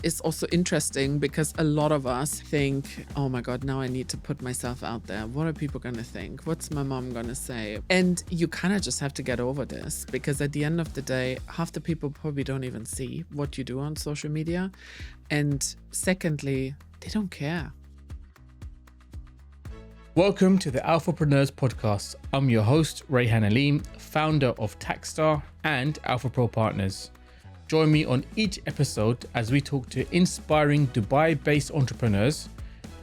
is also interesting because a lot of us think, oh my God, now I need to put myself out there. What are people going to think? What's my mom going to say? And you kind of just have to get over this, because at the end of the day, half the people probably don't even see what you do on social media. And secondly, they don't care. Welcome to the Alphapreneurs podcast. I'm your host, Rayhan Aleem, founder of Taxstar and Alpha Pro Partners. Join me on each episode as we talk to inspiring Dubai-based entrepreneurs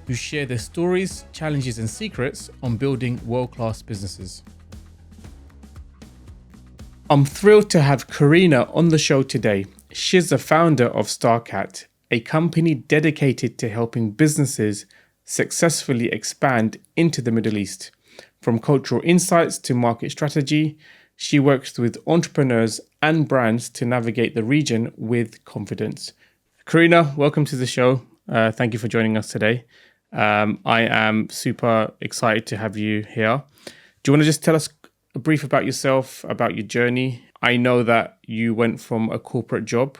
who share their stories, challenges, and secrets on building world-class businesses. I'm thrilled to have Karina on the show today. She's the founder of StarCat, a company dedicated to helping businesses successfully expand into the Middle East. From cultural insights to market strategy, she works with entrepreneurs and brands to navigate the region with confidence. Karina, welcome to the show. Thank you for joining us today. I am super excited to have you here. Do you want to just tell us a brief about yourself, about your journey? I know that you went from a corporate job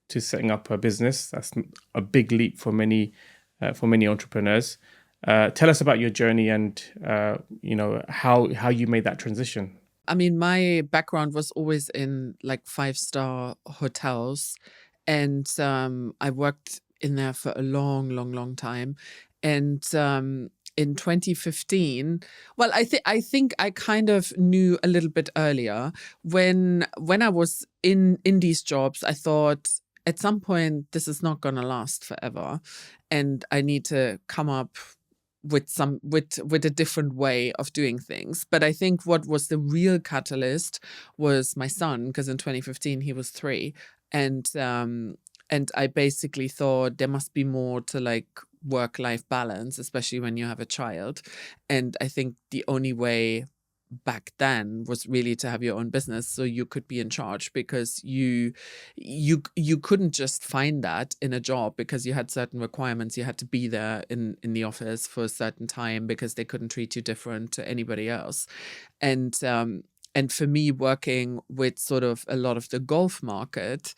to setting up a business. That's a big leap for many entrepreneurs. Tell us about your journey and how you made that transition. I mean, my background was always in like 5-star hotels, and I worked in there for a long time. And in 2015, well, I think I kind of knew a little bit earlier. When I was in these jobs, I thought at some point this is not going to last forever, and I need to come up with a different way of doing things. But I think what was the real catalyst was my son, because in 2015 he was 3, and I basically thought there must be more to like work-life balance, especially when you have a child. And I think the only way back then was really to have your own business so you could be in charge, because you couldn't just find that in a job, because you had certain requirements. You had to be there in the office for a certain time because they couldn't treat you different to anybody else. And for me, working with sort of a lot of the golf market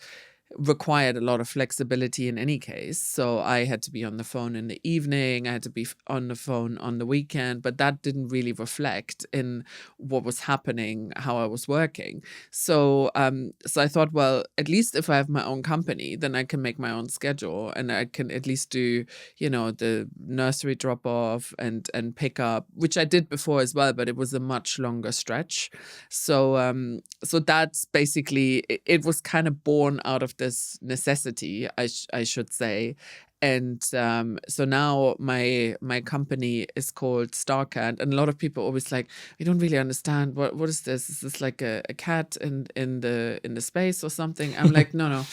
required a lot of flexibility in any case. So I had to be on the phone in the evening, I had to be on the phone on the weekend, but that didn't really reflect in what was happening, how I was working. So I thought, well, at least if I have my own company, then I can make my own schedule, and I can at least do, the nursery drop off and pick up, which I did before as well, but it was a much longer stretch. So that's basically, it was kind of born out of this necessity, I should say. And so now my company is called StarCat, and a lot of people always like, we don't really understand what is this? Is this like a cat in the space or something? I'm like, no.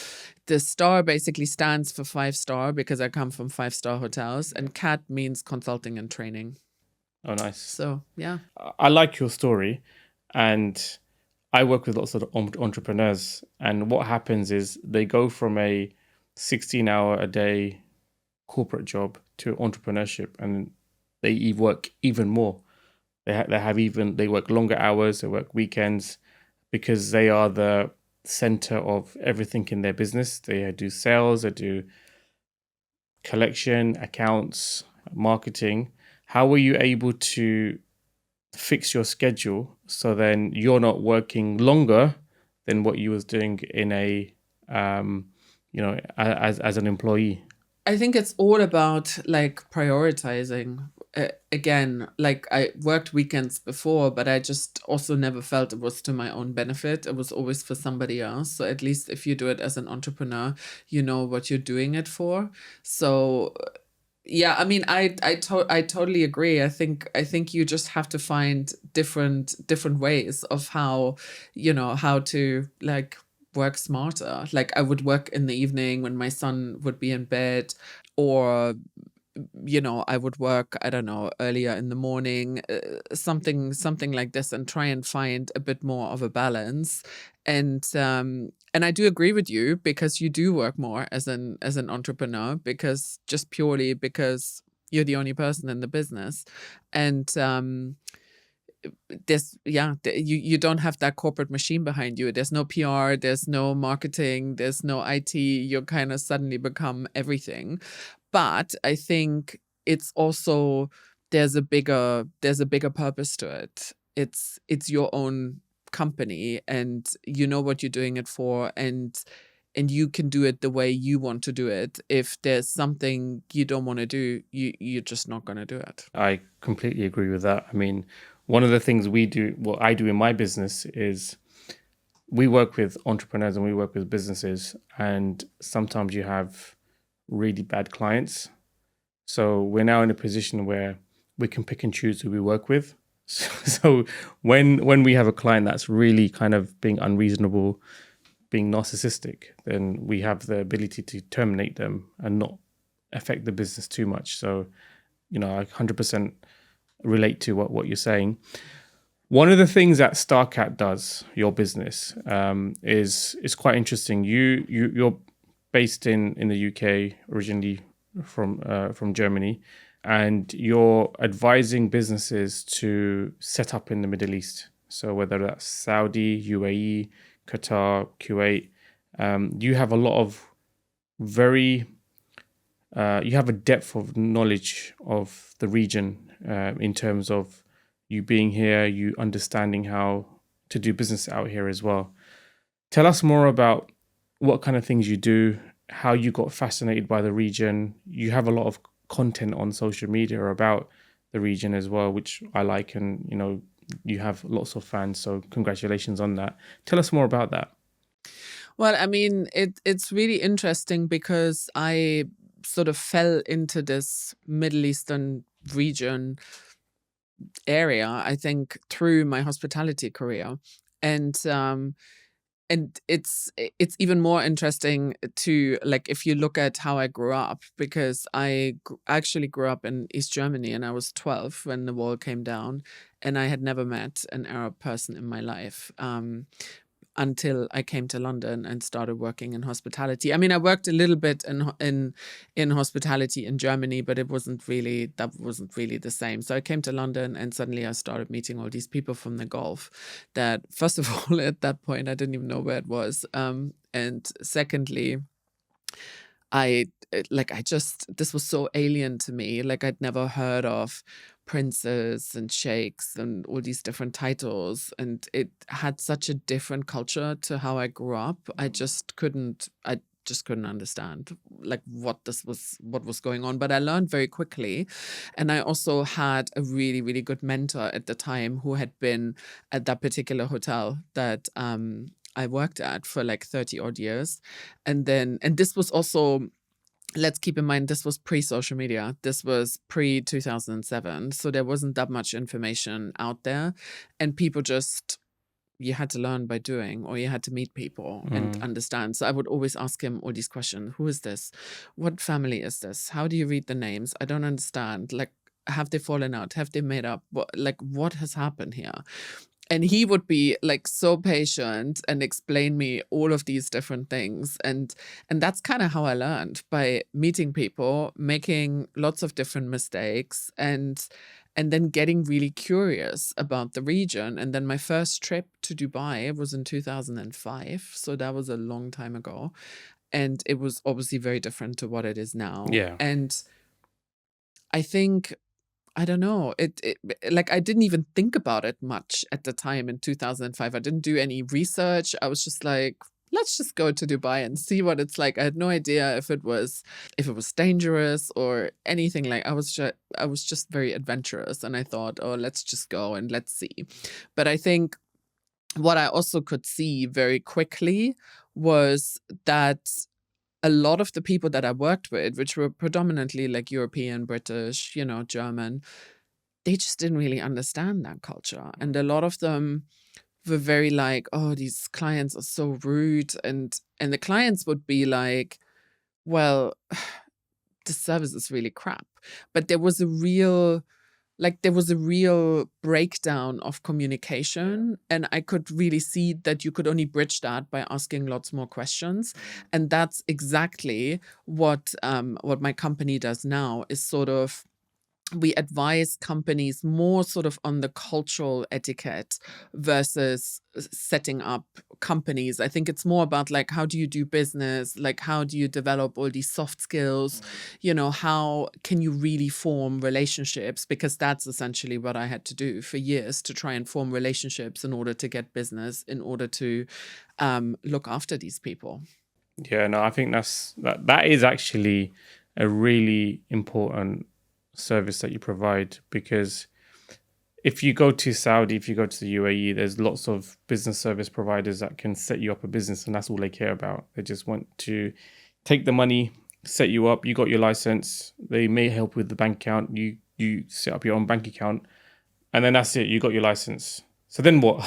The star basically stands for 5-star, because I come from 5-star hotels, and cat means consulting and training. Oh, nice. So yeah, I like your story, and I work with lots of entrepreneurs, and what happens is they go from a 16-hour a day corporate job to entrepreneurship, and they work even more. They work longer hours, they work weekends, because they are the center of everything in their business. They do sales, they do collection, accounts, marketing. How were you able to fix your schedule so then you're not working longer than what you was doing in a as an employee? I think it's all about like prioritizing. Again, like I worked weekends before, but I just also never felt it was to my own benefit. It was always for somebody else. So at least if you do it as an entrepreneur, you know what you're doing it for. So yeah, I mean, I totally agree. I think you just have to find different ways of how to like work smarter. Like I would work in the evening when my son would be in bed, or I would work, I don't know, earlier in the morning, something like this, and try and find a bit more of a balance. And I do agree with you, because you do work more as an entrepreneur, because you're the only person in the business. And you don't have that corporate machine behind you. There's no PR, there's no marketing, there's no IT. You kind of suddenly become everything. But I think it's also there's a bigger purpose to it. It's your own company, and you know what you're doing it for, and you can do it the way you want to do it. If there's something you don't want to do, you're just not going to do it. I completely agree with that. I mean, one of the things I do in my business is we work with entrepreneurs and we work with businesses, and sometimes you have really bad clients. So we're now in a position where we can pick and choose who we work with. So when we have a client that's really kind of being unreasonable, being narcissistic, then we have the ability to terminate them and not affect the business too much. So, I 100% relate to what you're saying. One of the things that StarCat does, your business, is quite interesting. You're based in the UK, originally from Germany, and you're advising businesses to set up in the Middle East. So whether that's Saudi, UAE, Qatar, Kuwait, you have a lot of you have a depth of knowledge of the region in terms of you being here, you understanding how to do business out here as well. Tell us more about what kind of things you do, how you got fascinated by the region. You have a lot of content on social media about the region as well, which I like, and you have lots of fans, so congratulations on that. Tell us more about that. Well, I mean, it's really interesting because I sort of fell into this Middle Eastern region area, I think, through my hospitality career. And it's even more interesting to, like, if you look at how I grew up, because I actually grew up in East Germany, and I was 12 when the wall came down, and I had never met an Arab person in my life. Until I came to London and started working in hospitality. I mean, I worked a little bit in hospitality in Germany, but that wasn't really the same. So I came to London, and suddenly I started meeting all these people from the Gulf that, first of all, at that point, I didn't even know where it was. And secondly, this was so alien to me. Like, I'd never heard of princes and sheikhs and all these different titles, and it had such a different culture to how I grew up. I just couldn't understand, like, what was going on. But I learned very quickly, and I also had a really, really good mentor at the time who had been at that particular hotel that I worked at for like 30 odd years. And this was also, let's keep in mind, this was pre-social media. This was pre-2007. So there wasn't that much information out there. And people you had to learn by doing, or you had to meet people and understand. So I would always ask him all these questions. Who is this? What family is this? How do you read the names? I don't understand. Like, have they fallen out? Have they made up? What has happened here? And he would be like so patient and explain me all of these different things. And that's kind of how I learned, by meeting people, making lots of different mistakes, and then getting really curious about the region. And then my first trip to Dubai was in 2005. So that was a long time ago. And it was obviously very different to what it is now. Yeah. And I think, I don't know. Like, I didn't even think about it much at the time in 2005. I didn't do any research. I was just like, let's just go to Dubai and see what it's like. I had no idea if it was dangerous or anything. Like, I was just very adventurous, and I thought, oh, let's just go and let's see. But I think what I also could see very quickly was that a lot of the people that I worked with, which were predominantly like European, British, German, they just didn't really understand that culture. And a lot of them were very like, oh, these clients are so rude. And the clients would be like, well, the service is really crap. But there was a real breakdown of communication, and I could really see that you could only bridge that by asking lots more questions. And that's exactly what my company does now, is sort of we advise companies more sort of on the cultural etiquette versus setting up companies. I think it's more about like, how do you do business? Like, how do you develop all these soft skills? How can you really form relationships? Because that's essentially what I had to do for years, to try and form relationships in order to get business, in order to look after these people. Yeah, no, I think that is actually a really important service that you provide, because if you go to Saudi, if you go to the UAE, there's lots of business service providers that can set you up a business, and that's all they care about. They just want to take the money, set you up. You got your license. They may help with the bank account. You set up your own bank account, and then that's it. You got your license. So then what?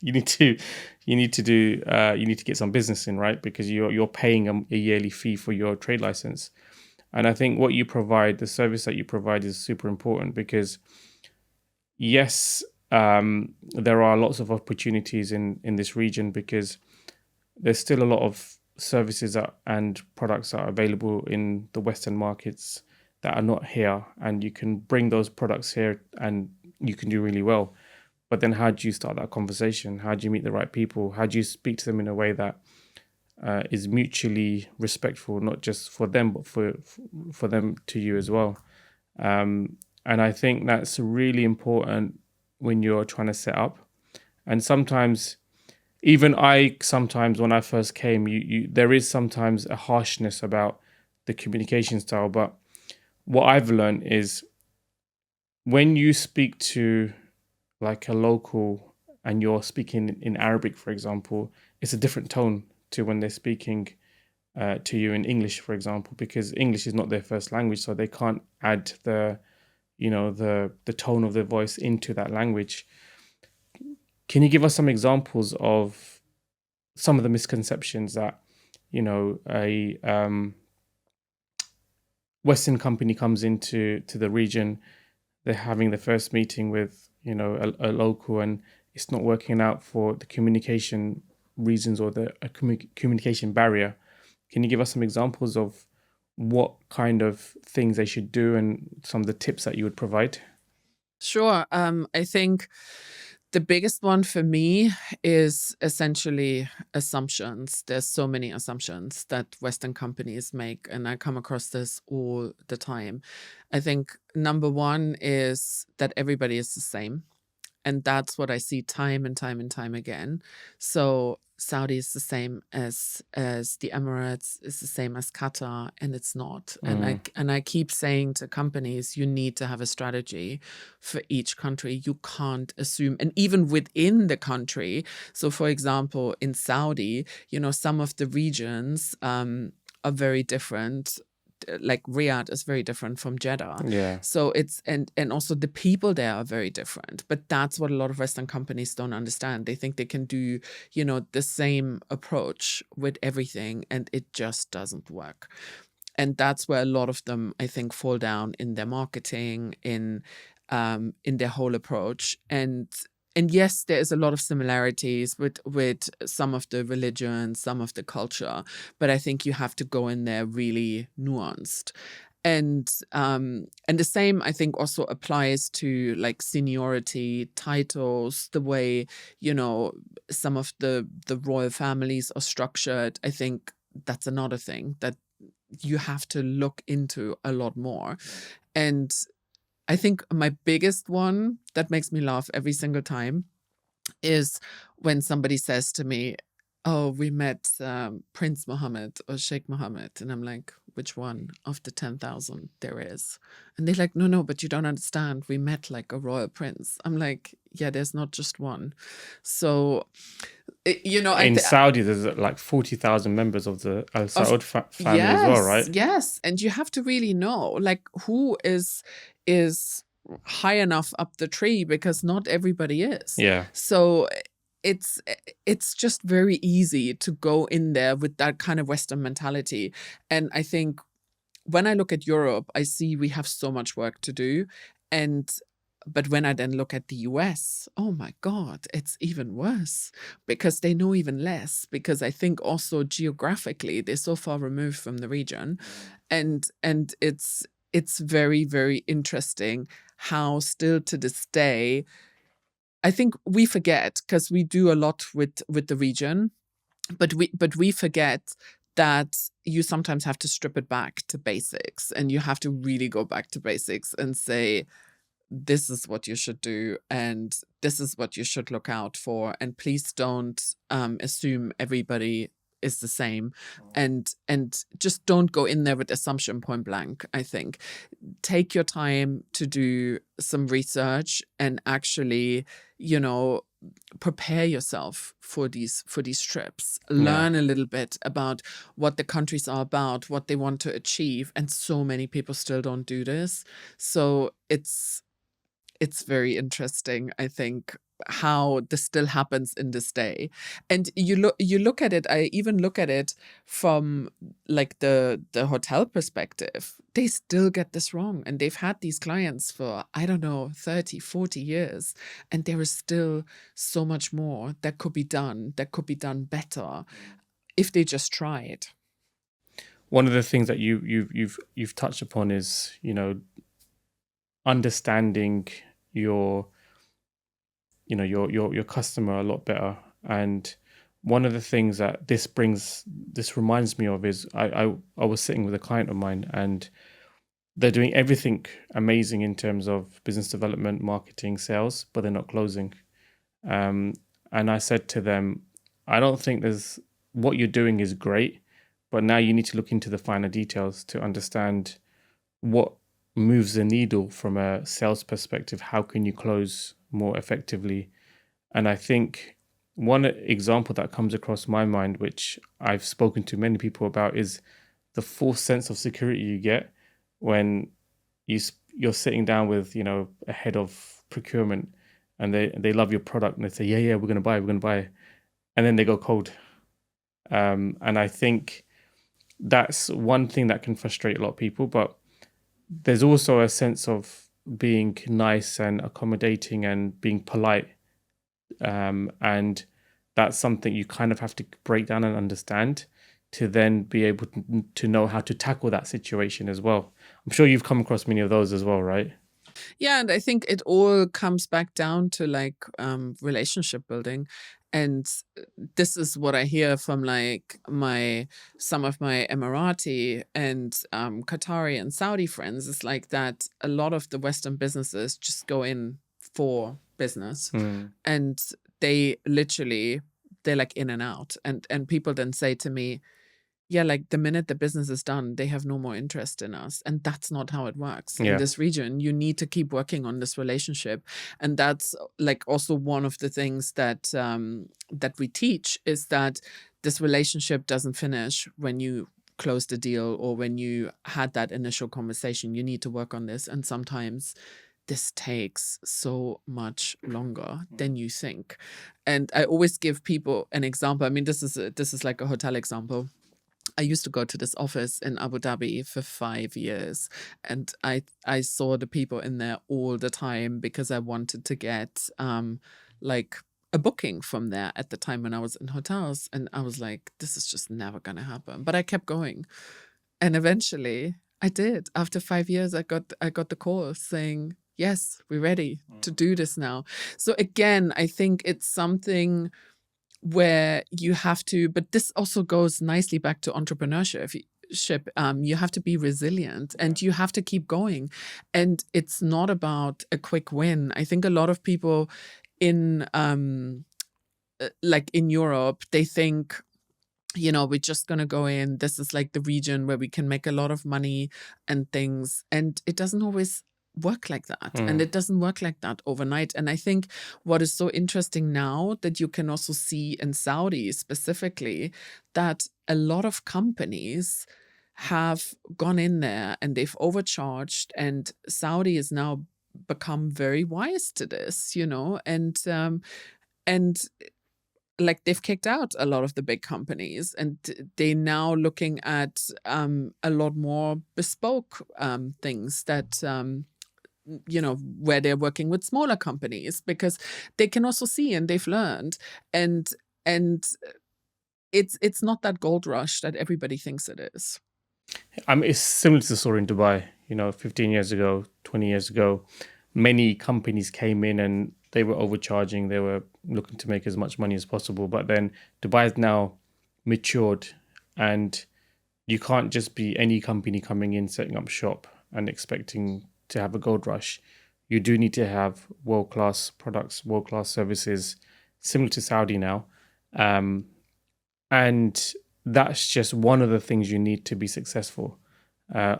you need to you need to do you need to get some business in, right? Because you're paying a yearly fee for your trade license. And I think what you provide, the service that you provide, is super important, because yes, there are lots of opportunities in this region, because there's still a lot of services and products that are available in the Western markets that are not here, and you can bring those products here and you can do really well. But then how do you start that conversation? How do you meet the right people? How do you speak to them in a way that is mutually respectful, not just for them, but for them to you as well? And I think that's really important when you're trying to set up. And sometimes, sometimes when I first came, there is sometimes a harshness about the communication style. But what I've learned is, when you speak to like a local and you're speaking in Arabic, for example, it's a different tone to when they're speaking to you in English, for example, because English is not their first language, so they can't add the tone of their voice into that language. Can you give us some examples of some of the misconceptions that a Western company comes into the region, they're having the first meeting with a local, and it's not working out for the communication reasons or a communication barrier? Can you give us some examples of what kind of things they should do and some of the tips that you would provide? Sure. I think the biggest one for me is essentially assumptions. There's so many assumptions that Western companies make, and I come across this all the time. I think number one is that everybody is the same. And that's what I see time and time and time again. So Saudi is the same as the Emirates, is the same as Qatar, and it's not. And I keep saying to companies, you need to have a strategy for each country. You can't assume, and even within the country. So, for example, in Saudi, some of the regions are very different. Like Riyadh is very different from Jeddah. Yeah. So it's and also the people there are very different. But that's what a lot of Western companies don't understand. They think they can do, the same approach with everything, and it just doesn't work. And that's where a lot of them, I think, fall down in their marketing, in their whole approach. And yes, there is a lot of similarities with some of the religion, some of the culture, but I think you have to go in there really nuanced. And the same, I think, also applies to like seniority, titles, the way, some of the royal families are structured. I think that's another thing that you have to look into a lot more. And I think my biggest one that makes me laugh every single time is when somebody says to me, "Oh, we met Prince Mohammed or Sheikh Mohammed." And I'm like, "Which one of the 10,000 there is?" And they're like, "No, but you don't understand. We met like a royal prince." I'm like, "Yeah, there's not just one." So, In Saudi, there's like 40,000 members of the Al Saud family as well, right? Yes, and you have to really know like who is high enough up the tree, because not everybody is. Yeah. So it's just very easy to go in there with that kind of Western mentality. And I think when I look at Europe, I see we have so much work to do. But when I then look at the US, oh my God, it's even worse, because they know even less, because I think also geographically they're so far removed from the region. And it's very, very interesting how still to this day, I think we forget, because we do a lot with the region, but we forget that you sometimes have to strip it back to basics, and you have to really go back to basics and say, this is what you should do, and this is what you should look out for, and please don't assume everybody is the same, and just don't go in there with assumption point blank. I think take your time to do some research and actually, you know, prepare yourself for these trips. Learn a little bit about what the countries are about, what they want to achieve, and so many people still don't do this. So it's very interesting, I think, how this still happens in this day. And you look at it, I even look at it from like the hotel perspective. They still get this wrong, and they've had these clients for, I don't know, 30, 40 years, and there is still so much more that could be done better if they just tried. One of the things that you've touched upon is, understanding your customer a lot better. And one of the things that this reminds me of is I was sitting with a client of mine, and they're doing everything amazing in terms of business development, marketing, sales, but they're not closing. And I said to them, I don't think what you're doing is great, but now you need to look into the finer details to understand what moves the needle from a sales perspective. How can you close more effectively? And I think one example that comes across my mind, which I've spoken to many people about, is the false sense of security you get when you're sitting down with a head of procurement, and they love your product, and they say, yeah, we're gonna buy, and then they go cold. And I think that's one thing that can frustrate a lot of people. But there's also a sense of being nice and accommodating and being polite. And that's something you kind of have to break down and understand to then be able to know how to tackle that situation as well. I'm sure you've come across many of those as well, right? Yeah, and I think it all comes back down to like relationship building. And this is what I hear from like some of my Emirati and Qatari and Saudi friends. It's like that a lot of the Western businesses just go in for business, and they're like in and out. And people then say to me, yeah, like the minute the business is done, they have no more interest in us. And that's not how it works in this region. You need to keep working on this relationship. And that's like also one of the things that that we teach, is that this relationship doesn't finish when you close the deal or when you had that initial conversation. You need to work on this. And sometimes this takes so much longer than you think. And I always give people an example. I mean, this is like a hotel example. I used to go to this office in Abu Dhabi for 5 years, and I saw the people in there all the time because I wanted to get like a booking from there at the time when I was in hotels, and I was like, this is just never gonna happen. But I kept going, and eventually I did. After 5 years, I got the call saying, yes, we're ready to do this now. So again, I think it's something where you have to, but this also goes nicely back to entrepreneurship. You have to be resilient, and you have to keep going. And it's not about a quick win. I think a lot of people in like in Europe, they think, we're just going to go in. This is like the region where we can make a lot of money and things. And it doesn't always work like that. And it doesn't work like that overnight. And I think what is so interesting now, that you can also see in Saudi specifically, that a lot of companies have gone in there and they've overcharged, and Saudi has now become very wise to this, and like they've kicked out a lot of the big companies, and they're now looking at a lot more bespoke things that where they're working with smaller companies, because they can also see, and they've learned, and it's not that gold rush that everybody thinks it is. It's similar to the story in Dubai. 15 years ago, 20 years ago, many companies came in and they were overcharging. They were looking to make as much money as possible. But then Dubai has now matured, and you can't just be any company coming in, setting up shop and expecting to have a gold rush. You do need to have world-class products, world-class services, similar to Saudi now. And that's just one of the things you need to be successful,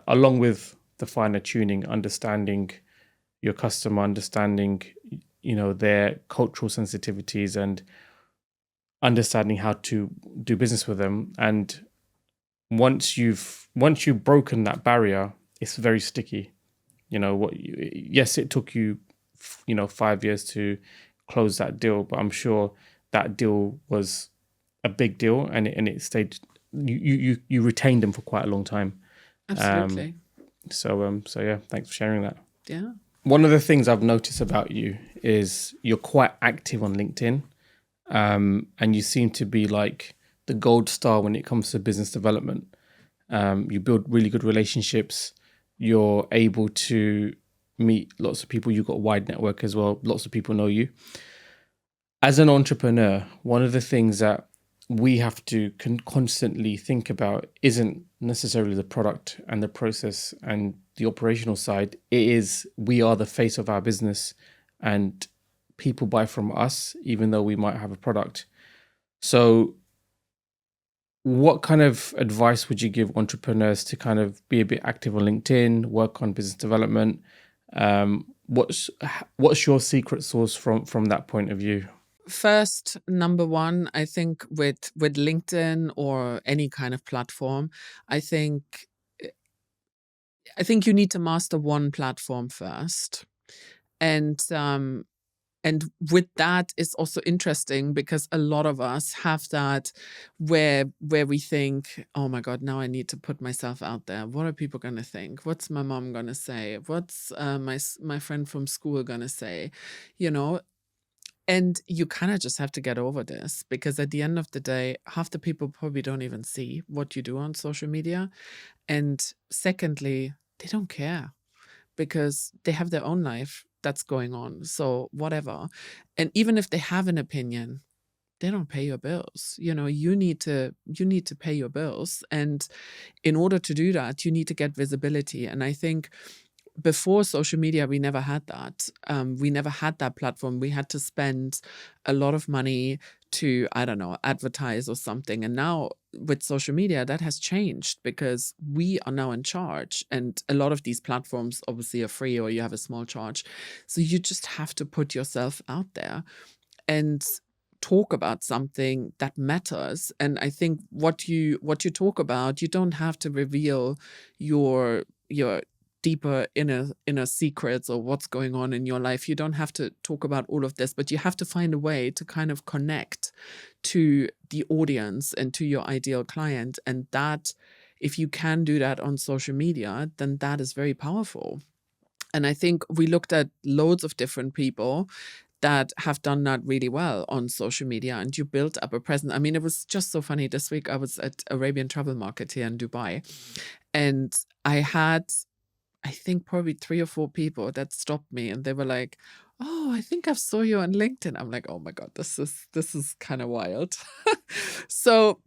along with the finer tuning, understanding your customer, understanding, their cultural sensitivities, and understanding how to do business with them. And once you've broken that barrier, it's very sticky. Yes, it took you 5 years to close that deal, but I'm sure that deal was a big deal, and it stayed. You retained them for quite a long time. Absolutely. So yeah, thanks for sharing that. Yeah. One of the things I've noticed about you is you're quite active on LinkedIn, and you seem to be like the gold star when it comes to business development. You build really good relationships. You're able to meet lots of people. You've got a wide network as well. Lots of people know you. As an entrepreneur, one of the things that we have to constantly think about isn't necessarily the product and the process and the operational side. It is, we are the face of our business, and people buy from us, even though we might have a product. So what kind of advice would you give entrepreneurs to kind of be a bit active on LinkedIn, work on business development? What's your secret sauce from that point of view? First, number one, I think with LinkedIn or any kind of platform, I think you need to master one platform first. And with that, it's also interesting because a lot of us have that where we think, oh my God, now I need to put myself out there. What are people going to think? What's my mom going to say? What's my friend from school going to say? And you kind of just have to get over this, because at the end of the day, half the people probably don't even see what you do on social media. And secondly, they don't care, because they have their own life that's going on. So whatever. And even if they have an opinion, they don't pay your bills. You need to pay your bills. And in order to do that, you need to get visibility. And I think before social media, we never had that. We never had that platform. We had to spend a lot of money to, I don't know, advertise or something. And now with social media, that has changed, because we are now in charge. And a lot of these platforms obviously are free, or you have a small charge. So you just have to put yourself out there and talk about something that matters. And I think what you talk about, you don't have to reveal your deeper inner secrets or what's going on in your life. You don't have to talk about all of this, but you have to find a way to kind of connect to the audience and to your ideal client. And that, if you can do that on social media, then that is very powerful. And I think we looked at loads of different people that have done that really well on social media, and you built up a presence. I mean, it was just so funny. This week I was at Arabian Travel Market here in Dubai, and I had, I think, probably 3 or 4 people that stopped me, and they were like, "Oh, I think I saw you on LinkedIn." I'm like, "Oh my God, this is kind of wild." So,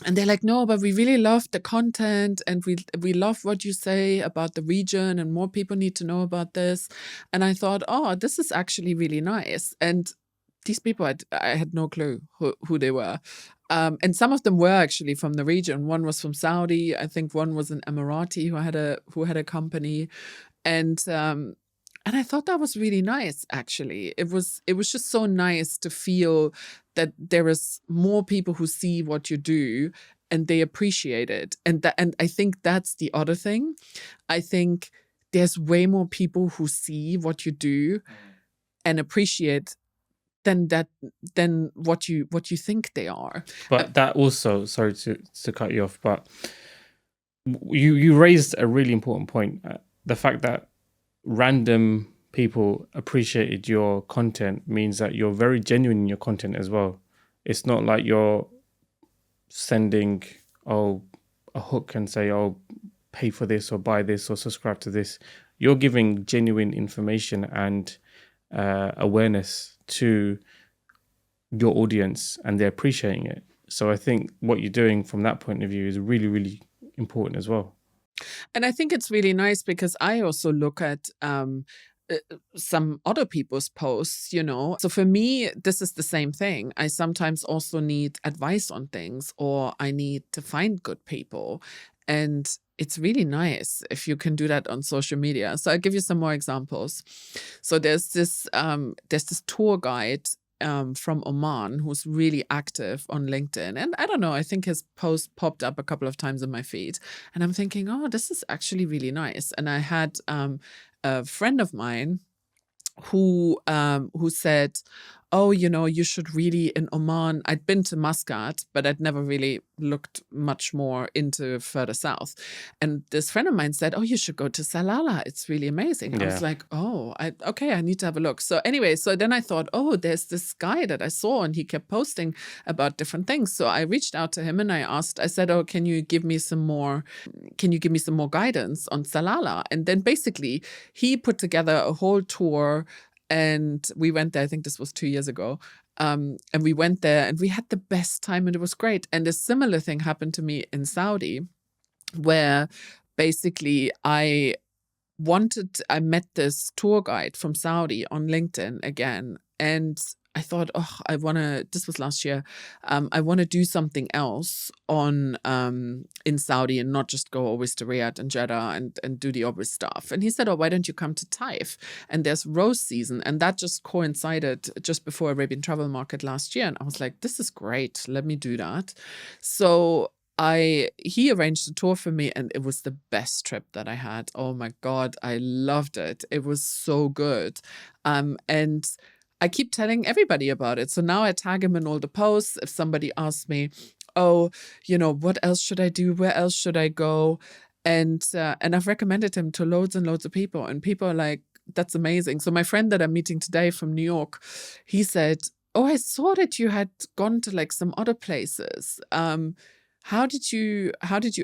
and they're like, "No, but we really love the content, and we love what you say about the region, and more people need to know about this." And I thought, "Oh, this is actually really nice." And these people, I had no clue who they were. And some of them were actually from the region. One was from Saudi. I think one was an Emirati who had a company. And I thought that was really nice, actually. It was just so nice to feel that there is more people who see what you do and they appreciate it. And I think that's the other thing. I think there's way more people who see what you do and appreciate than what you think they are. But that also, sorry to cut you off, but you raised a really important point. The fact that random people appreciated your content means that you're very genuine in your content as well. It's not like you're sending a hook and say, "Oh, pay for this or buy this or subscribe to this. You're giving genuine information and awareness to your audience, and they're appreciating it. So I think what you're doing from that point of view is really, really important as well. And I think it's really nice because I also look at some other people's posts, you know. So for me, this is the same thing. I sometimes also need advice on things, or I need to find good people. And it's really nice if you can do that on social media. So I'll give you some more examples. So there's this tour guide from Oman who's really active on LinkedIn. And I don't know, I think his post popped up a couple of times in my feed. And I'm thinking, oh, this is actually really nice. And I had a friend of mine who said, oh, you know, you should really in Oman. I'd been to Muscat, but I'd never really looked much more into further south. And this friend of mine said, oh, you should go to Salalah. It's really amazing. I Yeah. was like, oh, okay, I need to have a look. So anyway, so then I thought, oh, there's this guy that I saw and he kept posting about different things. So I reached out to him and I said, oh, can you give me some more guidance on Salalah? And then basically he put together a whole tour. And we went there, I think this was 2 years ago. And we went there and we had the best time and it was great. And a similar thing happened to me in Saudi, where basically I met this tour guide from Saudi on LinkedIn again. And I thought, oh, this was last year. I want to do something else in Saudi and not just go always to Riyadh and Jeddah and do the obvious stuff. And he said, oh, why don't you come to Taif? And there's rose season. And that just coincided just before Arabian Travel Market last year. And I was like, this is great. Let me do that. So he arranged a tour for me and it was the best trip that I had. Oh my God, I loved it. It was so good. And I keep telling everybody about it. So now I tag him in all the posts. If somebody asks me, oh, you know, what else should I do? Where else should I go? And I've recommended him to loads and loads of people. And people are like, that's amazing. So my friend that I'm meeting today from New York, he said, oh, I saw that you had gone to like some other places. How did you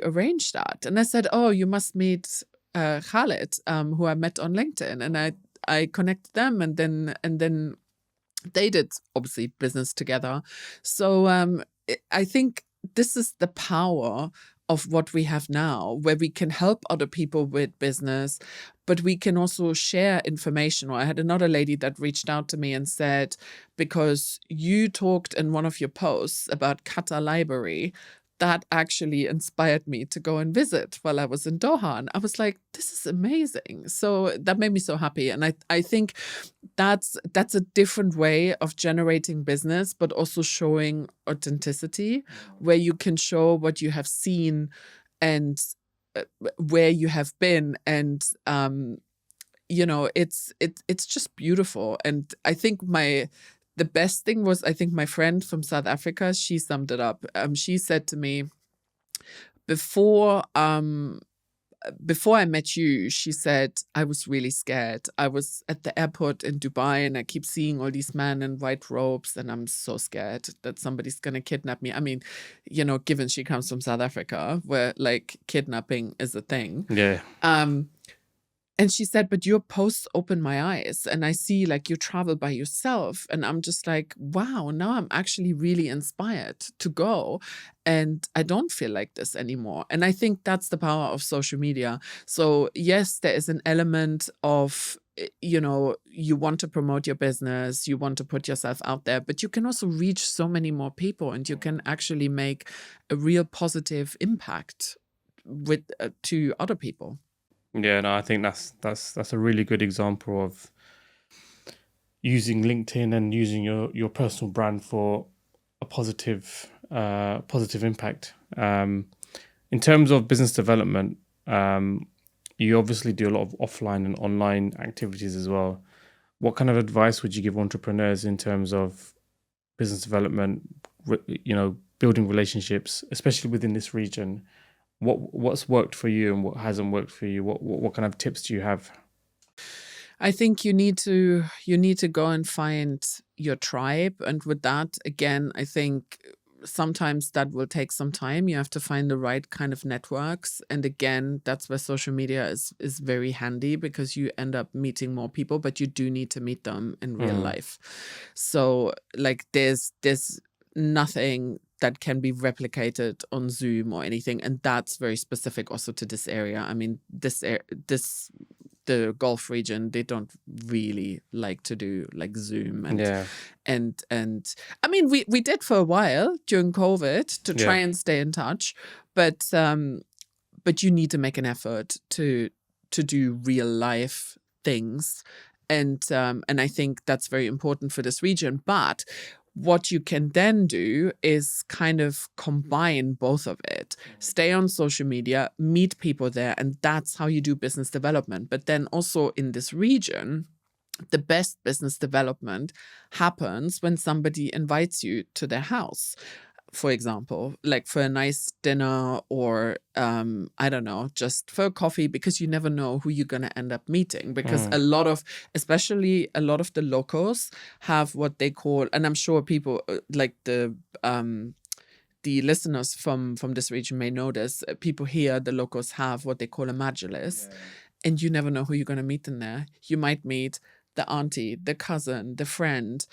arrange that? And I said, oh, you must meet Khaled, who I met on LinkedIn. And I connected them and then they did obviously business together. So I think this is the power of what we have now, where we can help other people with business, but we can also share information. I had another lady that reached out to me and said, because you talked in one of your posts about Qatar Library, that actually inspired me to go and visit while I was in Doha. And I was like, this is amazing. So that made me so happy. And I think that's a different way of generating business, but also showing authenticity, where you can show what you have seen and where you have been. And, you know, it's just beautiful. And I think the best thing was, I think my friend from South Africa, she summed it up. She said to me, before I met you, she said, I was really scared. I was at the airport in Dubai and I keep seeing all these men in white robes and I'm so scared that somebody's going to kidnap me. I mean, you know, given she comes from South Africa, where like kidnapping is a thing. Yeah. And she said, but your posts open my eyes and I see like you travel by yourself. And I'm just like, wow, now I'm actually really inspired to go. And I don't feel like this anymore. And I think that's the power of social media. So yes, there is an element of, you know, you want to promote your business, you want to put yourself out there, but you can also reach so many more people and you can actually make a real positive impact with to other people. Yeah, no, I think that's a really good example of using LinkedIn and using your personal brand for a positive impact. In terms of business development, you obviously do a lot of offline and online activities as well. What kind of advice would you give entrepreneurs in terms of business development, you know, building relationships, especially within this region? What's worked for you and what hasn't worked for you? What kind of tips do you have? I think you need to go and find your tribe. And with that, again, I think sometimes that will take some time. You have to find the right kind of networks. And again, that's where social media is very handy, because you end up meeting more people, but you do need to meet them in real life. So like there's nothing that can be replicated on Zoom or anything. And that's very specific also to this area. I mean, the Gulf region, they don't really like to do like Zoom Yeah. and I mean, we did for a while during COVID to try Yeah. and stay in touch, but you need to make an effort to do real life things, and I think that's very important for this region. But what you can then do is kind of combine both of it. Stay on social media, meet people there, and that's how you do business development. But then also in this region, the best business development happens when somebody invites you to their house, for example, like for a nice dinner, or I don't know, just for a coffee, because you never know who you're going to end up meeting. Because especially a lot of the locals have what they call, and I'm sure people like the listeners from this region may know this, people here, the locals have what they call a majalis. And you never know who you're going to meet in there. You might meet the auntie, the cousin, the friend,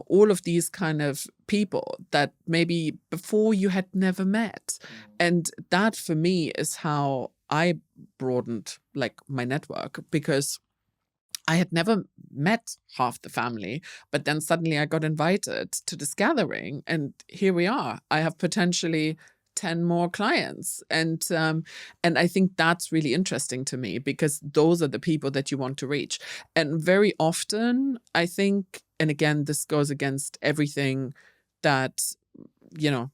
all of these kind of people that maybe before you had never met. And that for me is how I broadened like my network, because I had never met half the family, but then suddenly I got invited to this gathering, and here we are. I have potentially 10 more clients, and I think that's really interesting to me, because those are the people that you want to reach. And very often, I think, and again, this goes against everything that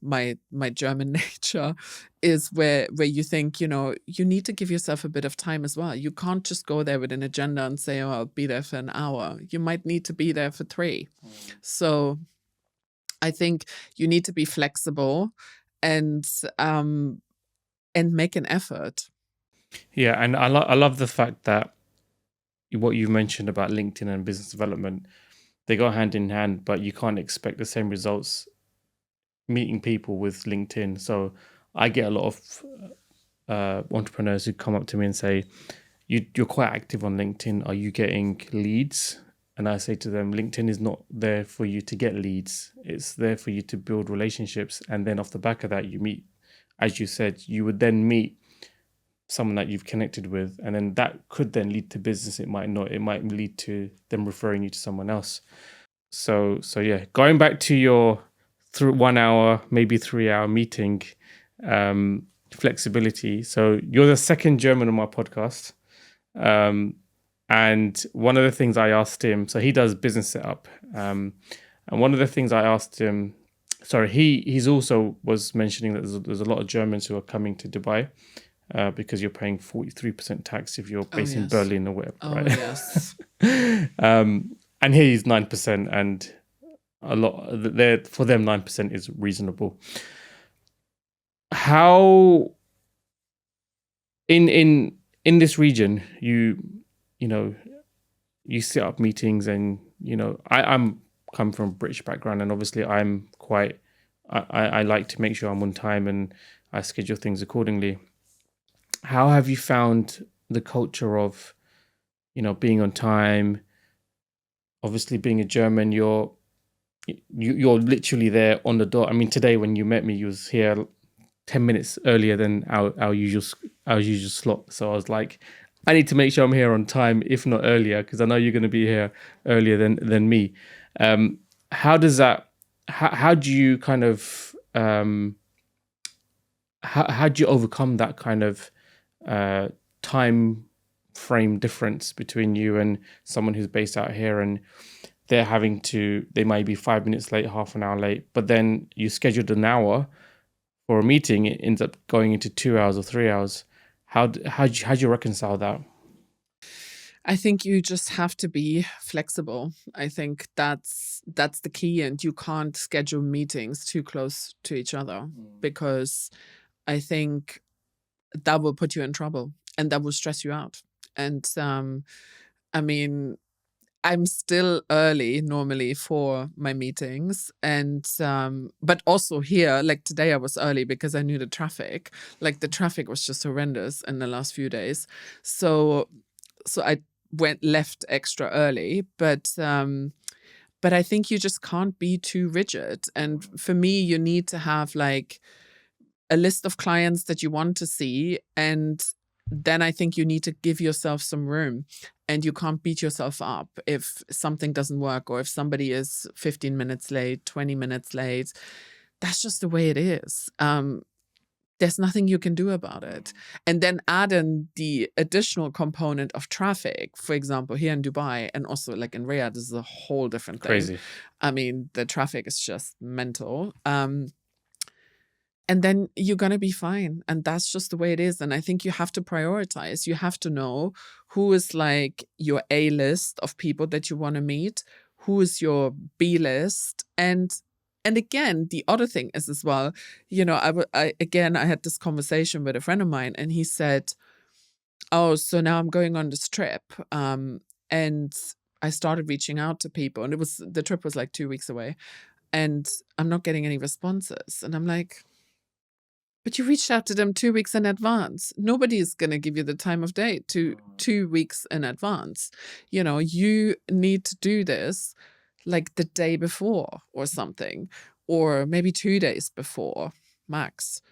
my German nature is, where you think, you need to give yourself a bit of time as well. You can't just go there with an agenda and say, oh, I'll be there for an hour. You might need to be there for 3. So I think you need to be flexible and make an effort. Yeah, and I love the fact that what you mentioned about LinkedIn and business development, they go hand in hand, but you can't expect the same results meeting people with LinkedIn. So I get a lot of entrepreneurs who come up to me and say, you're quite active on LinkedIn. Are you getting leads? And I say to them, LinkedIn is not there for you to get leads. It's there for you to build relationships. And then off the back of that, you meet, as you said, you would then meet someone that you've connected with. And then that could then lead to business. It might not. It might lead to them referring you to someone else. So yeah, going back to your through 1 hour, maybe 3 hour meeting, flexibility. So you're the second German on my podcast. And one of the things I asked him, so he does business setup. And one of the things I asked him, he's also was mentioning that there's a lot of Germans who are coming to Dubai because you're paying 43% tax if you're based in Berlin or whatever, right? Yes. And here he's 9%, and a lot there for them 9% is reasonable. How in this region you set up meetings, and I'm come from a British background, and obviously I'm quite I like to make sure I'm on time and I schedule things accordingly. How have you found the culture of being on time? Obviously being a German, you're literally there on the dot. I mean, today when you met me, you was here 10 minutes earlier than our usual slot. So I was like, I need to make sure I'm here on time, if not earlier, because I know you're going to be here earlier than me. How does that? How do you kind of how do you overcome that kind of time frame difference between you and someone who's based out here, and they might be 5 minutes late, half an hour late, but then you scheduled an hour for a meeting, it ends up going into 2 hours or 3 hours. How do you reconcile that? I think you just have to be flexible. I think that's the key, and you can't schedule meetings too close to each other, because I think that will put you in trouble and that will stress you out. And I mean, I'm still early normally for my meetings, and but also here, like today I was early because I knew the traffic. Like the traffic was just horrendous in the last few days. So I left extra early, but I think you just can't be too rigid. And for me, you need to have like a list of clients that you want to see, and then I think you need to give yourself some room, and you can't beat yourself up if something doesn't work or if somebody is 15 minutes late, 20 minutes late. That's just the way it is. There's nothing you can do about it. And then add in the additional component of traffic, for example, here in Dubai and also like in Riyadh, this is a whole different thing. Crazy. I mean, the traffic is just mental. And then you're going to be fine. And that's just the way it is. And I think you have to prioritize. You have to know who is like your A list of people that you want to meet, who is your B list. And again, the other thing is as well, you know, I had this conversation with a friend of mine, and he said, oh, so now I'm going on this trip. And I started reaching out to people, and the trip was like 2 weeks away, and I'm not getting any responses. And I'm like, but you reached out to them 2 weeks in advance. Nobody is going to give you the time of day 2 weeks in advance. You know, you need to do this like the day before or something, or maybe 2 days before max.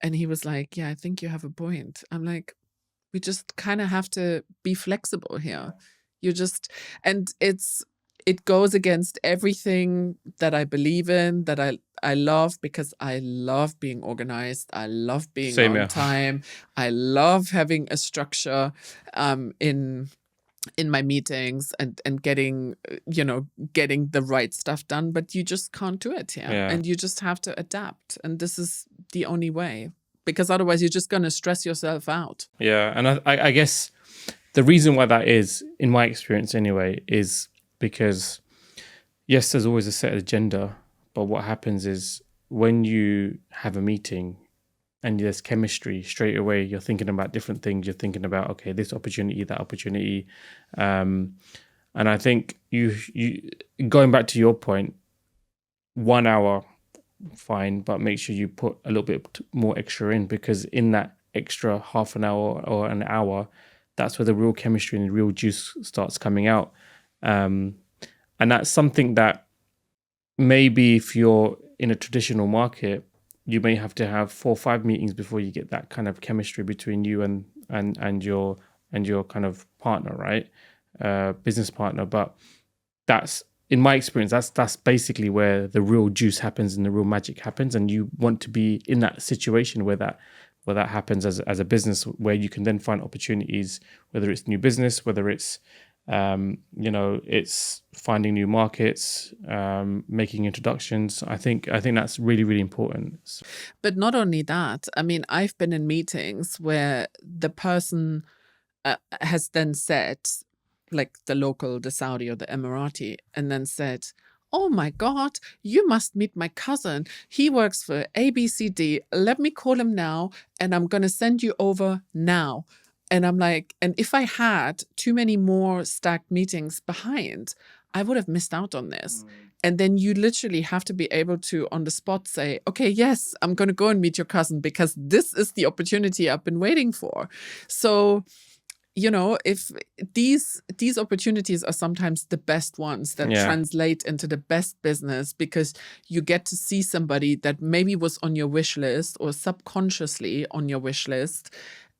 And he was like, yeah, I think you have a point. I'm like, we just kind of have to be flexible here. And it goes against everything that I believe in, that I love, because I love being organized. I love being Same on here. time. I love having a structure in my meetings and getting the right stuff done. But you just can't do it here. Yeah. And you just have to adapt. And this is the only way, because otherwise you're just going to stress yourself out. Yeah. And I guess the reason why that is, in my experience anyway, is because, yes, there's always a set agenda, but what happens is when you have a meeting and there's chemistry, straight away you're thinking about different things. You're thinking about, okay, this opportunity, that opportunity. And I think you going back to your point, 1 hour, fine, but make sure you put a little bit more extra in, because in that extra half an hour or an hour, that's where the real chemistry and the real juice starts coming out. And that's something that maybe if you're in a traditional market, you may have to have 4 or 5 meetings before you get that kind of chemistry between you and your kind of partner, right? Business partner. But that's, in my experience, that's basically where the real juice happens and the real magic happens. And you want to be in that situation where that happens as a business, where you can then find opportunities, whether it's new business, whether it's it's finding new markets, making introductions. I think that's really, really important. But not only that, I mean, I've been in meetings where the person has then said, like the Saudi or the Emirati, and then said, oh my God, you must meet my cousin. He works for ABCD. Let me call him now, and I'm going to send you over now. And I'm like, and if I had too many more stacked meetings behind, I would have missed out on this. And then you literally have to be able to, on the spot, say, okay, yes, I'm going to go and meet your cousin because this is the opportunity I've been waiting for. So, you know, if these opportunities are sometimes the best ones that translate into the best business, because you get to see somebody that maybe was on your wish list or subconsciously on your wish list,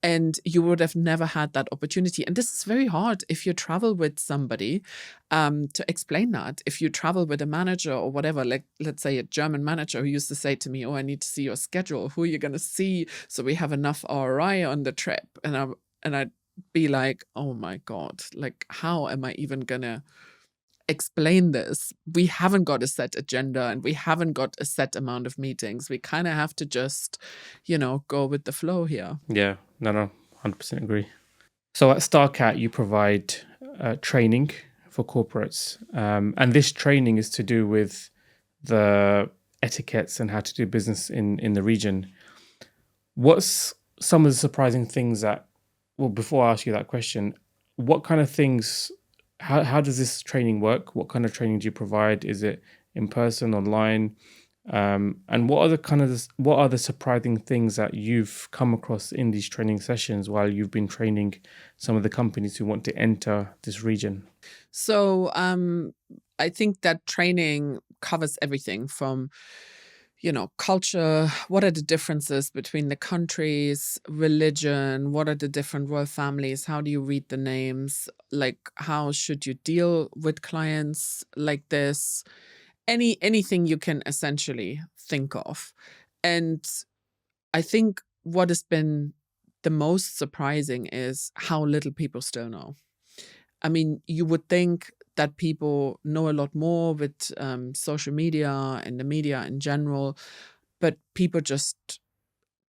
and you would have never had that opportunity. And this is very hard if you travel with somebody, to explain that. If you travel with a manager or whatever, like let's say a German manager who used to say to me, oh, I need to see your schedule. Who are you going to see so we have enough ROI on the trip? And I'd be like, oh my God, like how am I even going to explain this? We haven't got a set agenda and we haven't got a set amount of meetings. We kind of have to just, go with the flow here. Yeah, no, 100% agree. So at StarCat, you provide training for corporates. And this training is to do with the etiquettes and how to do business in the region. What's some of the surprising things before I ask you that question, what kind of things how does this training work? What kind of training do you provide? Is it in person, online? And what are the surprising things that you've come across in these training sessions while you've been training some of the companies who want to enter this region? So I think that training covers everything from, culture, what are the differences between the countries, religion, what are the different royal families, how do you read the names, like how should you deal with clients like this, anything you can essentially think of. And I think what has been the most surprising is how little people still know. I mean, you would think that people know a lot more with social media and the media in general, but people just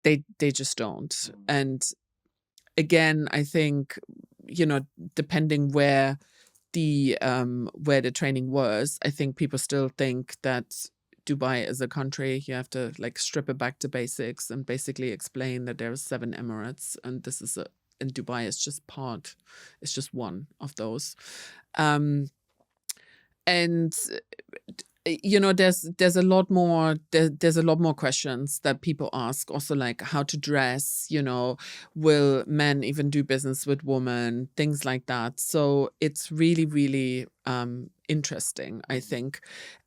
they just don't. And again, I think depending where the training was, I think people still think that Dubai is a country. You have to like strip it back to basics and basically explain that there are 7 emirates, and this is and Dubai is just it's just one of those. Um, and there's a lot more there's a lot more questions that people ask also, like how to dress, will men even do business with women, things like that. So it's really, really interesting, I think.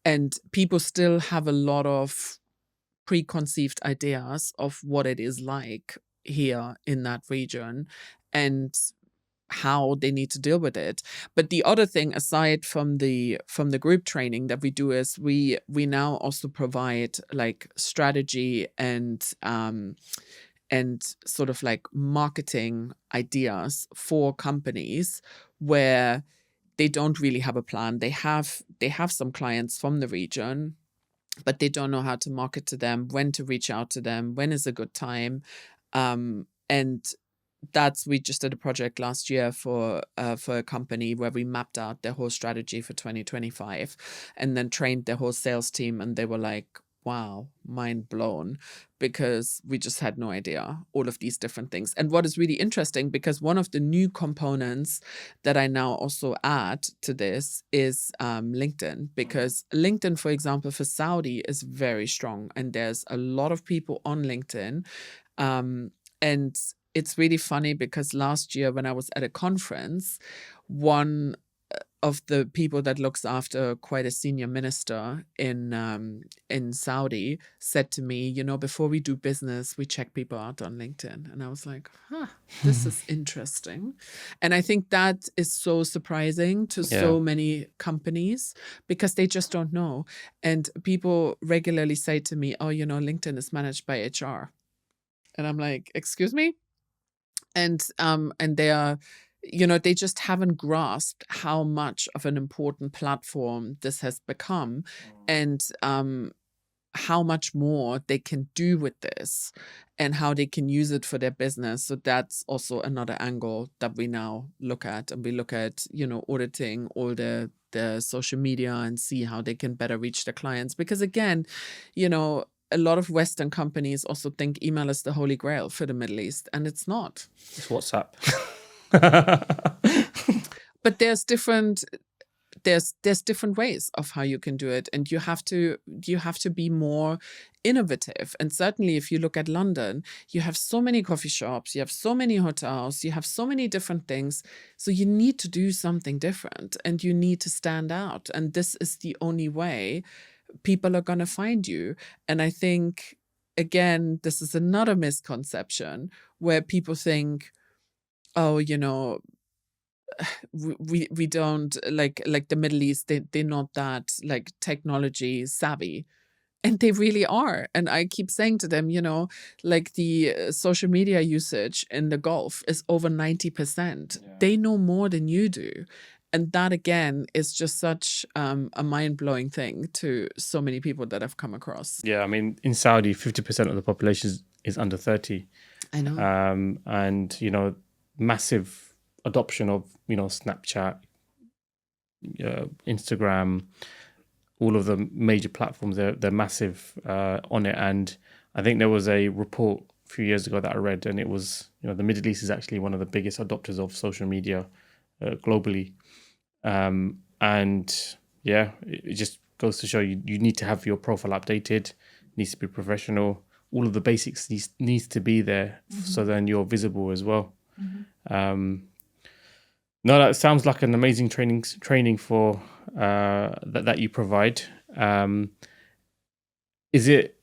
And people still have a lot of preconceived ideas of what it is like here in that region and how they need to deal with it. But the other thing, aside from the group training that we do, is we now also provide like strategy and sort of like marketing ideas for companies where they don't really have a plan. They have some clients from the region, but they don't know how to market to them, when to reach out to them, when is a good time. And we just did a project last year for a company where we mapped out their whole strategy for 2025 and then trained their whole sales team, and they were like, wow, mind blown, because we just had no idea all of these different things. And what is really interesting, because one of the new components that I now also add to this is LinkedIn, because LinkedIn, for example, for Saudi is very strong, and there's a lot of people on LinkedIn. And it's really funny because last year when I was at a conference, one of the people that looks after quite a senior minister in Saudi said to me, before we do business, we check people out on LinkedIn. And I was like, this is interesting. And I think that is so surprising to so many companies because they just don't know. And people regularly say to me, oh, LinkedIn is managed by HR. And I'm like, excuse me? And they are, they just haven't grasped how much of an important platform this has become, and how much more they can do with this and how they can use it for their business. So that's also another angle that we now look at, and we look at, auditing all the social media and see how they can better reach their clients. Because again, a lot of Western companies also think email is the holy grail for the Middle East, and it's not. It's WhatsApp. But there's different ways of how you can do it, and you have to be more innovative. And certainly if you look at London, you have so many coffee shops, you have so many hotels, you have so many different things. So you need to do something different, and you need to stand out. And this is the only way people are going to find you. And I think, again, this is another misconception where people think, oh, we don't like the Middle East, they're not that like technology savvy. And they really are. And I keep saying to them, like the social media usage in the Gulf is over 90%. Yeah. They know more than you do. And that, again, is just such a mind-blowing thing to so many people that I've come across. Yeah, I mean, in Saudi, 50% of the population is under 30. I know. And, massive adoption of, Snapchat, Instagram, all of the major platforms. They're massive on it. And I think there was a report a few years ago that I read, and it was, the Middle East is actually one of the biggest adopters of social media globally. And yeah, it just goes to show you need to have your profile updated, needs to be professional. All of the basics needs to be there, so then you're visible as well. Um, no, that sounds like an amazing training for that you provide. Is it?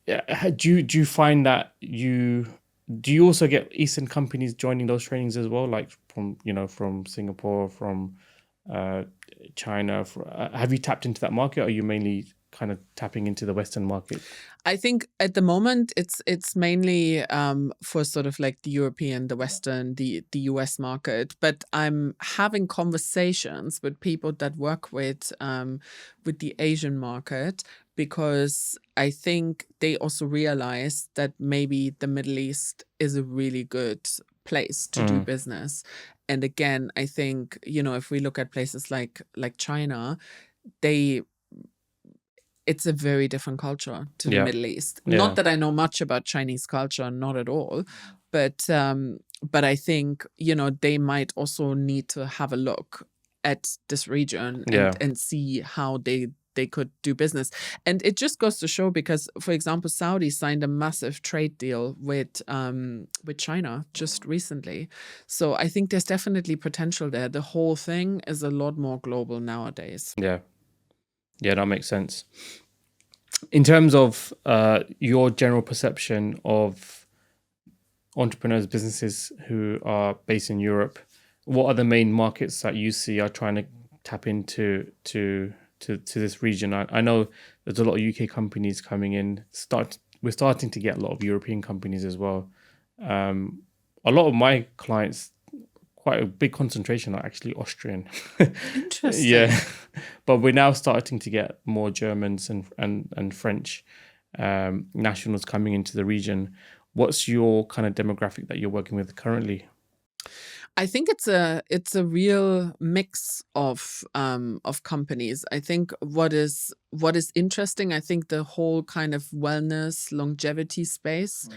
Do you find that do you also get Eastern companies joining those trainings as well, like from Singapore, from uh, China? Have you tapped into that market, or are you mainly kind of tapping into the Western market? I think at the moment it's mainly for sort of like the European, the Western, the US market. But I'm having conversations with people that work with the Asian market, because I think they also realize that maybe the Middle East is a really good place to do business. And again, I think, if we look at places like China, they it's a very different culture to the Yeah, Middle East. yeah, Not that I know much about Chinese culture, not at all, but I think, they might also need to have a look at this region yeah, and see how they could do business. And it just goes to show, because, for example, Saudi signed a massive trade deal with China just recently. So I think there's definitely potential there. The whole thing is a lot more global nowadays. yeah, yeah. That makes sense. In terms of your general perception of entrepreneurs, businesses who are based in Europe, what are the main markets that you see are trying to tap into to this region? I know there's a lot of UK companies coming in. We're starting to get a lot of European companies as well. A lot of my clients, quite a big concentration, are actually Austrian. Interesting. Yeah, but we're now starting to get more Germans and French nationals coming into the region. What's your kind of demographic that you're working with currently? I think it's a real mix of companies. I think what is interesting, I think the whole kind of wellness longevity space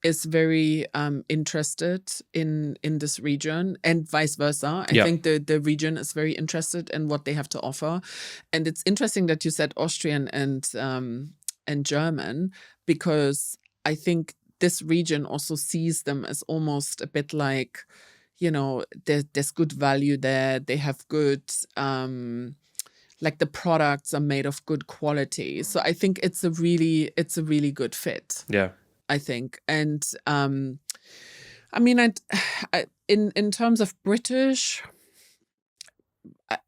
is very interested in this region, and vice versa. I Yeah, think the region is very interested in what they have to offer. And it's interesting that you said Austrian and German, because I think this region also sees them as almost a bit like, there's good value there. They have good, like, the products are made of good quality. So I think it's a really good fit, yeah, I think. And I mean, in terms of British,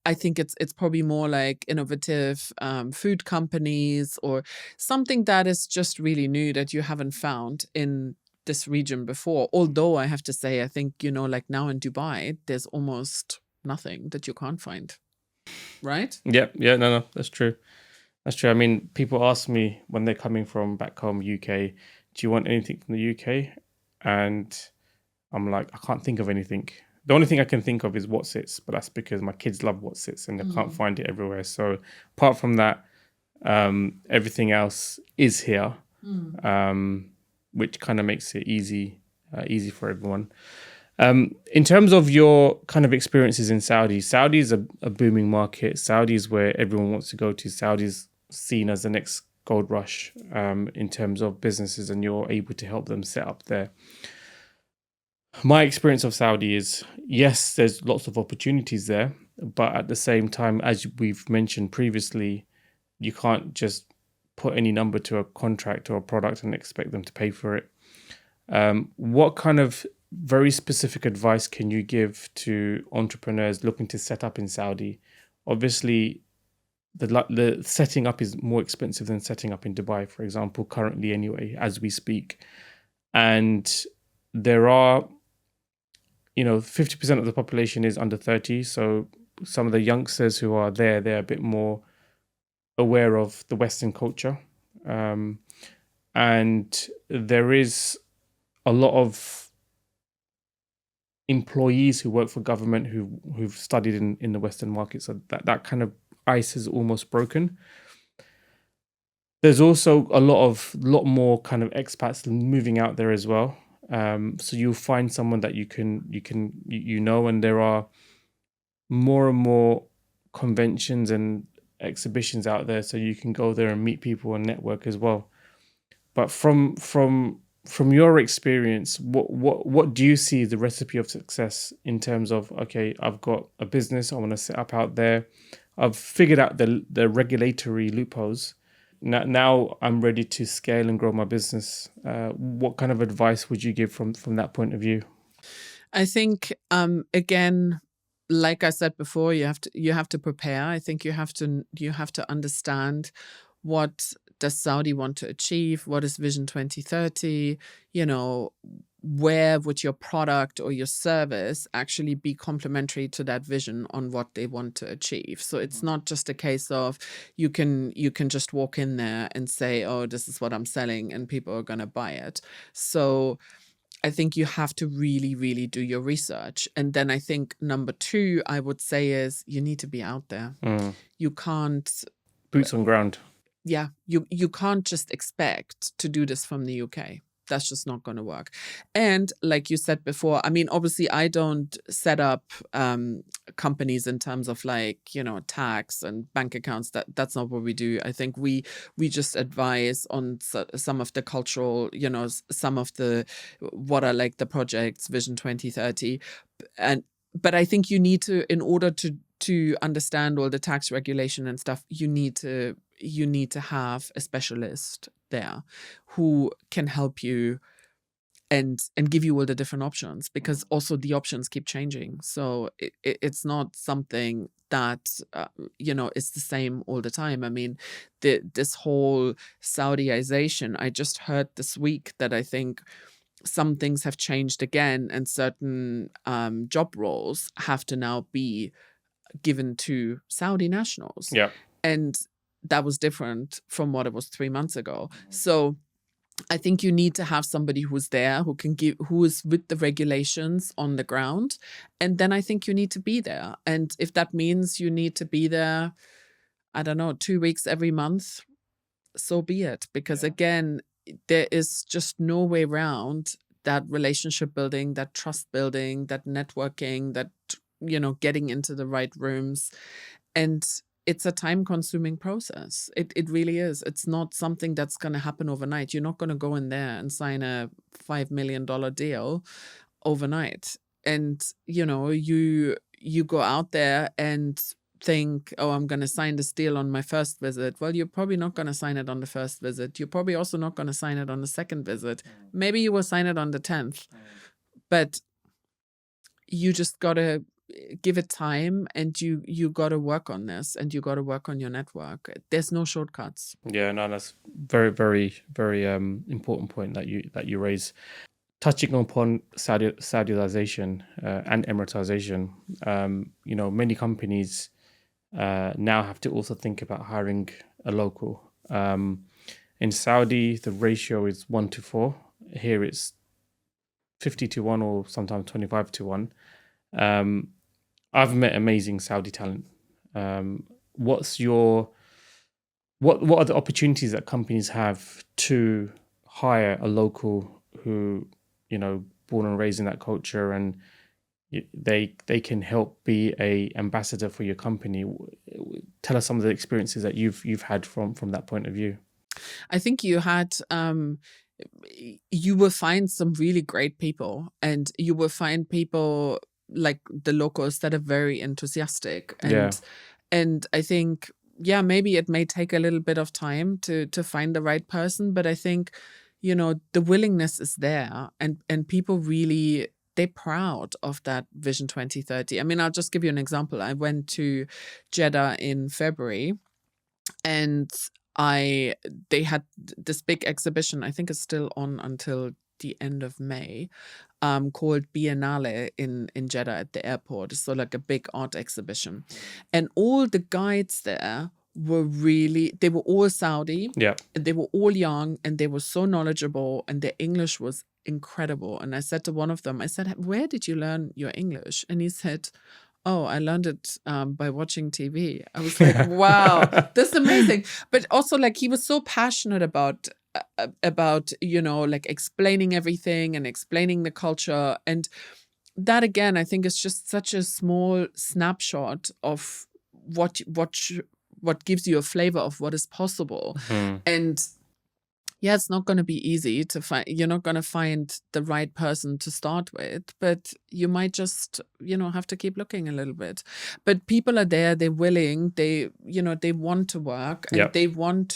I think it's probably more like innovative food companies, or something that is just really new that you haven't found in this region before. Although I have to say, I think, like now in Dubai, there's almost nothing that you can't find, right? yeah, yeah. No, that's true. That's true. I mean, people ask me when they're coming from back home, UK, do you want anything from the UK? And I'm like, I can't think of anything. The only thing I can think of is Wotsits, but that's because my kids love Wotsits and I can't find it everywhere. So apart from that, everything else is here, which kind of makes it easy for everyone. In terms of your kind of experiences in Saudi, Saudi is a booming market. Saudi is where everyone wants to go to. Saudi's seen as the next gold rush in terms of businesses, and you're able to help them set up there. My experience of Saudi is, yes, there's lots of opportunities there, but at the same time, as we've mentioned previously, you can't just put any number to a contract or a product and expect them to pay for it. What kind of very specific advice can you give to entrepreneurs looking to set up in Saudi? Obviously, the setting up is more expensive than setting up in Dubai, for example, currently anyway, as we speak. And there are 50% of the population is under 30. So some of the youngsters who are there, they're a bit more aware of the Western culture. And there is a lot of employees who work for government who've studied in the Western market. So that kind of ice is almost broken. There's also a lot more kind of expats moving out there as well. So you'll find someone that you know, and there are more and more conventions and exhibitions out there, so you can go there and meet people and network as well. But from your experience, what do you see the recipe of success in terms of, okay, I've got a business I want to set up out there, I've figured out the regulatory loopholes. Now I'm ready to scale and grow my business. What kind of advice would you give from that point of view? I think again, like I said before, you have to prepare. I think you have to understand what does Saudi want to achieve, what is Vision 2030, where would your product or your service actually be complementary to that vision on what they want to achieve. So it's not just a case of you can just walk in there and say, oh, this is what I'm selling, and people are going to buy it. So I think you have to really, really do your research. And then I think number 2, I would say, is you need to be out there. You can't... Boots on ground. Yeah, you can't just expect to do this from the UK. That's just not going to work. And like you said before, I mean, obviously I don't set up companies in terms of tax and bank accounts. That's not what we do. I think we just advise on some of the cultural, some of the, what are like the projects, Vision 2030. But I think you need to, in order to understand all the tax regulation and stuff, you need to have a specialist there who can help you and give you all the different options, because also the options keep changing. So it's not something that is the same all the time. I mean, this whole Saudiization, I just heard this week that I think some things have changed again, and certain job roles have to now be given to Saudi nationals. Yeah. And that was different from what it was 3 months ago. So I think you need to have somebody who's there, who is with the regulations on the ground. And then I think you need to be there. And if that means you need to be there, I don't know, 2 weeks every month, so be it. Because again, there is just no way around that relationship building, that trust building, that networking, that, getting into the right rooms. And it's a time-consuming process. It really is. It's not something that's going to happen overnight. You're not going to go in there and sign a $5 million deal overnight. And, you go out there and think, oh, I'm going to sign this deal on my first visit. Well, you're probably not going to sign it on the first visit. You're probably also not going to sign it on the second visit. Maybe you will sign it on the 10th. But you just got to give it time, and you got to work on this, and you got to work on your network. There's no shortcuts. Yeah, no, that's very, very, very important point that you raise. Touching upon Saudiization and Emiratization, many companies now have to also think about hiring a local. In Saudi, the ratio is 1-4. Here it's 50-1, or sometimes 25-1. I've met amazing Saudi talent. What are the opportunities that companies have to hire a local who, born and raised in that culture, and they can help be a ambassador for your company? Tell us some of the experiences that you've had from that point of view. I think you will find some really great people, and you will find people like the locals that are very enthusiastic. And I think, maybe it may take a little bit of time to find the right person, but I think, the willingness is there, and people really, they're proud of that Vision 2030. I mean, I'll just give you an example. I went to Jeddah in February, and they had this big exhibition. I think it's still on until the end of May, called Biennale in Jeddah at the airport. So like a big art exhibition. And all the guides there they were all Saudi. Yeah. And they were all young, and they were so knowledgeable, and their English was incredible. And I said to one of them, I said, where did you learn your English? And he said, oh, I learned it by watching TV. I was like, wow, that's amazing. But also, like, he was so passionate about explaining everything and explaining the culture. And that, again, I think is just such a small snapshot of what gives you a flavor of what is possible. And yeah, it's not going to be easy to find. You're not going to find the right person to start with, but you might just, have to keep looking a little bit. But people are there, they're willing, they want to work, and Yep. they want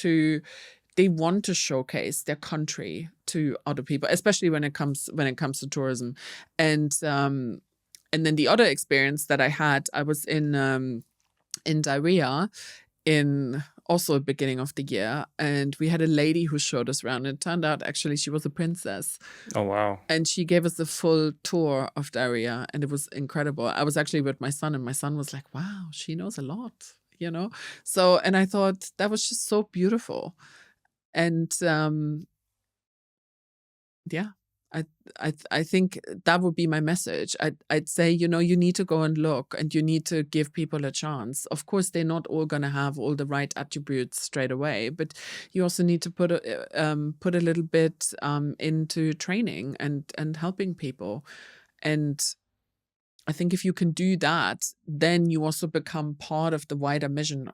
to showcase their country to other people, especially when it comes to tourism. And then the other experience that I had, I was in Diriyah in also the beginning of the year, and we had a lady who showed us around. And it turned out actually she was a princess. Oh, wow. And she gave us the full tour of Diriyah, and it was incredible. I was actually with my son, and my son was like, wow, she knows a lot, So, and I thought that was just so beautiful. And yeah, I think that would be my message. I'd say, you need to go and look, and you need to give people a chance. Of course, they're not all going to have all the right attributes straight away, but you also need to put a little bit into training and helping people. And I think if you can do that, then you also become part of the wider vision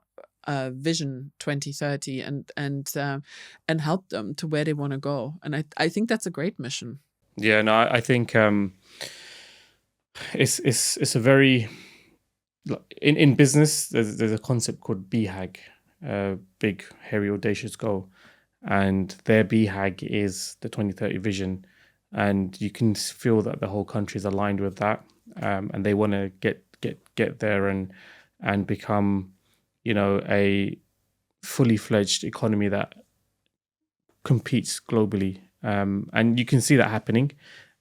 2030, and help them to where they want to go. And I think that's a great mission. Yeah, no, I think it's a very in business. There's a concept called BHAG, big, hairy, audacious goal, and their BHAG is the 2030 vision, and you can feel that the whole country is aligned with that, and they want to get there and become, a fully fledged economy that competes globally. And you can see that happening.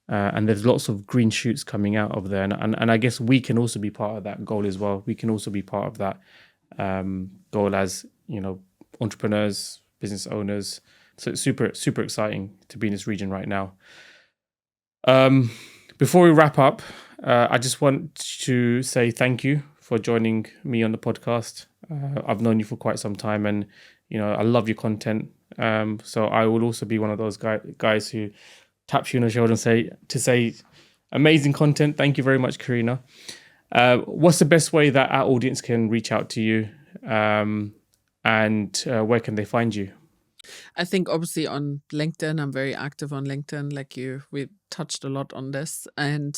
And there's lots of green shoots coming out of there. And I guess we can also be part of that goal as well. We can also be part of that goal as, entrepreneurs, business owners. So it's super, super exciting to be in this region right now. Before we wrap up, I just want to say thank you for joining me on the podcast. I've known you for quite some time, and I love your content. So I will also be one of those guys who taps you on the shoulder and say amazing content. Thank you very much, Karina. What's the best way that our audience can reach out to you, and where can they find you? I think obviously on LinkedIn. I'm very active on LinkedIn, like you. We touched a lot on this, and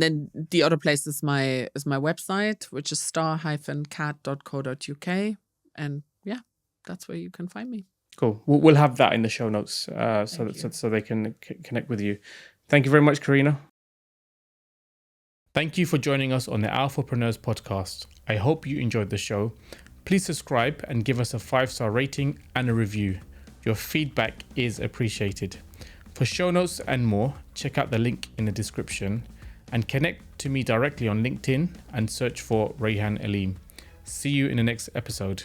then the other place is my website, which is star-cat.co.uk, and yeah, that's where you can find me. Cool. We'll have that in the show notes, so they can connect with you. Thank you very much, Karina. Thank you for joining us on the Alphapreneurs podcast. I hope you enjoyed the show. Please subscribe and give us a 5-star rating and a review. Your feedback is appreciated. For show notes and more, check out the link in the description, and connect to me directly on LinkedIn and search for Rayhan Aleem. See you in the next episode.